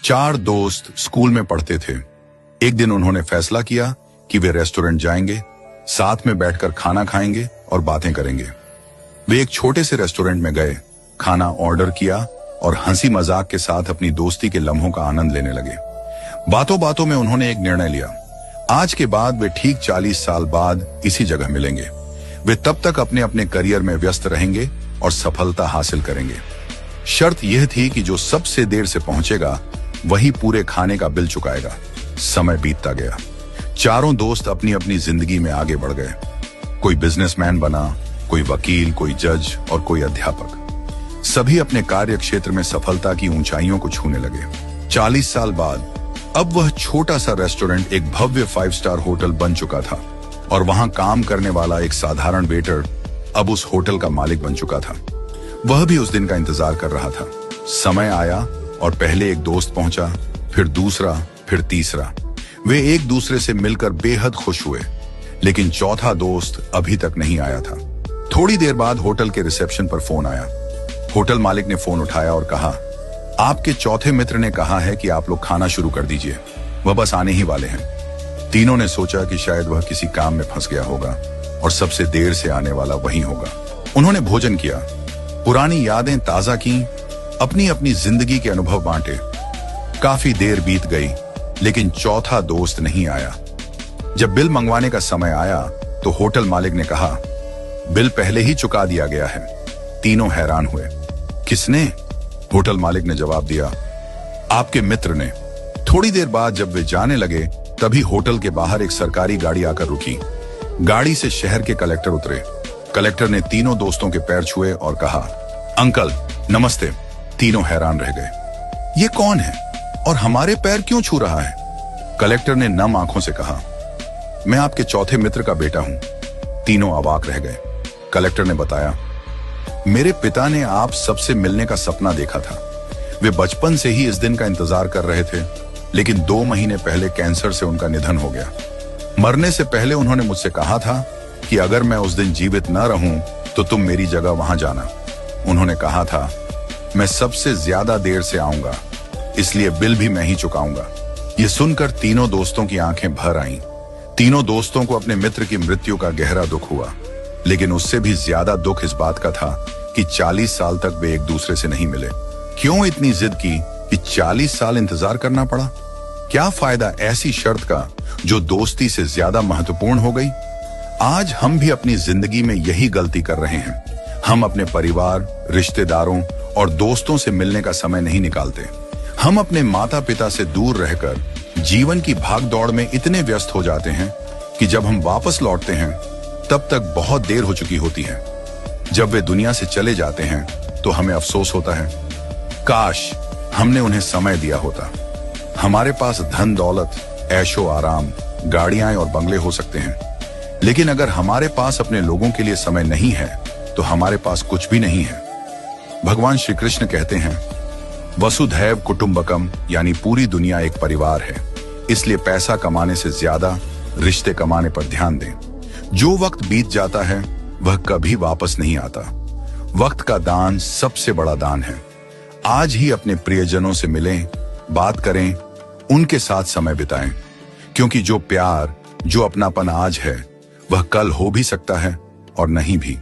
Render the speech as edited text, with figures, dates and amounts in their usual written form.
चार दोस्त स्कूल में पढ़ते थे। एक दिन उन्होंने फैसला किया कि वे रेस्टोरेंट जाएंगे, साथ में बैठकर खाना खाएंगे और बातें करेंगे। वे एक छोटे से रेस्टोरेंट में गए, खाना ऑर्डर किया और हंसी मजाक के साथ अपनी दोस्ती के लम्हों का आनंद लेने लगे। बातों बातों में उन्होंने एक निर्णय लिया। आज के बाद वे ठीक 40 साल बाद इसी जगह मिलेंगे। वे तब तक अपने अपने करियर में व्यस्त रहेंगे और सफलता हासिल करेंगे। शर्त यह थी कि जो सबसे देर से पहुंचेगा वही पूरे खाने का बिल चुकाएगा। समय बीतता गया। चारों दोस्त अपनी अपनी जिंदगी में आगे बढ़ गए। कोई बिजनेसमैन बना, कोई वकील, कोई जज और कोई अध्यापक। सभी अपने कार्य क्षेत्र में सफलता की ऊंचाइयों को छूने लगे। 40 साल बाद अब वह छोटा सा रेस्टोरेंट एक भव्य 5 स्टार होटल बन चुका था और वहां काम करने वाला एक साधारण वेटर अब उस होटल का मालिक बन चुका था। वह भी उस दिन का इंतजार कर रहा था। समय आया और पहले एक दोस्त पहुंचा, फिर दूसरा, फिर तीसरा। वे एक दूसरे से मिलकर बेहद खुश हुए, लेकिन चौथा दोस्त अभी तक नहीं आया था। थोड़ी देर बाद होटल के रिसेप्शन पर फोन आया। होटल मालिक ने फोन उठाया और कहा, आपके चौथे मित्र ने कहा है कि आप लोग खाना शुरू कर दीजिए, वह बस आने ही वाले हैं। तीनों ने सोचा कि शायद वह किसी काम में फंस गया होगा और सबसे देर से आने वाला वही होगा। उन्होंने भोजन किया, पुरानी यादें ताजा की, अपनी अपनी जिंदगी के अनुभव बांटे। काफी देर बीत गई, लेकिन चौथा दोस्त नहीं आया। जब बिल मंगवाने का समय आया तो होटल मालिक ने कहा, बिल पहले ही चुका दिया गया है। तीनों हैरान हुए। किसने? होटल मालिक ने जवाब दिया, आपके मित्र ने। थोड़ी देर बाद जब वे जाने लगे तभी होटल के बाहर एक सरकारी गाड़ी आकर रुकी। गाड़ी से शहर के कलेक्टर उतरे। कलेक्टर ने तीनों दोस्तों के पैर छुए और कहा, अंकल नमस्ते। तीनों हैरान रह गए। ये कौन है और हमारे पैर क्यों छू रहा है? कलेक्टर ने नम आंखों से कहा, मैं आपके चौथे मित्र का बेटा हूं। तीनों अवाक रह गए। कलेक्टर ने बताया, मेरे पिता ने आप सबसे मिलने का सपना देखा था। वे बचपन से ही इस दिन का इंतजार कर रहे थे, लेकिन 2 महीने पहले कैंसर से उनका निधन हो गया। मरने से पहले उन्होंने मुझसे कहा था कि अगर मैं उस दिन जीवित न रहूं तो तुम मेरी जगह वहां जाना। उन्होंने कहा था, मैं सबसे ज्यादा देर से आऊंगा, इसलिए बिल भी मैं ही चुकाऊंगा। ये सुनकर तीनों दोस्तों की आंखें भर आईं। तीनों दोस्तों को अपने मित्र की मृत्यु का गहरा दुख हुआ, लेकिन उससे भी ज्यादा दुख इस बात का था कि 40 साल तक वे एक दूसरे से नहीं मिले। क्यों इतनी जिद की कि 40 साल इंतजार करना पड़ा? क्या फायदा ऐसी शर्त का जो दोस्ती से ज्यादा महत्वपूर्ण हो गई? आज हम भी अपनी जिंदगी में यही गलती कर रहे हैं। हम अपने परिवार, रिश्तेदारों और दोस्तों से मिलने का समय नहीं निकालते। हम अपने माता पिता से दूर रहकर जीवन की भागदौड़ में इतने व्यस्त हो जाते हैं कि जब हम वापस लौटते हैं तब तक बहुत देर हो चुकी होती है। जब वे दुनिया से चले जाते हैं तो हमें अफसोस होता है, काश हमने उन्हें समय दिया होता। हमारे पास धन दौलत, ऐशो आराम, गाड़ियां और बंगले हो सकते हैं, लेकिन अगर हमारे पास अपने लोगों के लिए समय नहीं है तो हमारे पास कुछ भी नहीं है। भगवान श्री कृष्ण कहते हैं, वसुधैव कुटुंबकम, यानी पूरी दुनिया एक परिवार है। इसलिए पैसा कमाने से ज्यादा रिश्ते कमाने पर ध्यान दें। जो वक्त बीत जाता है वह कभी वापस नहीं आता। वक्त का दान सबसे बड़ा दान है। आज ही अपने प्रियजनों से मिलें, बात करें, उनके साथ समय बिताएं, क्योंकि जो प्यार, जो अपनापन आज है वह कल हो भी सकता है और नहीं भी।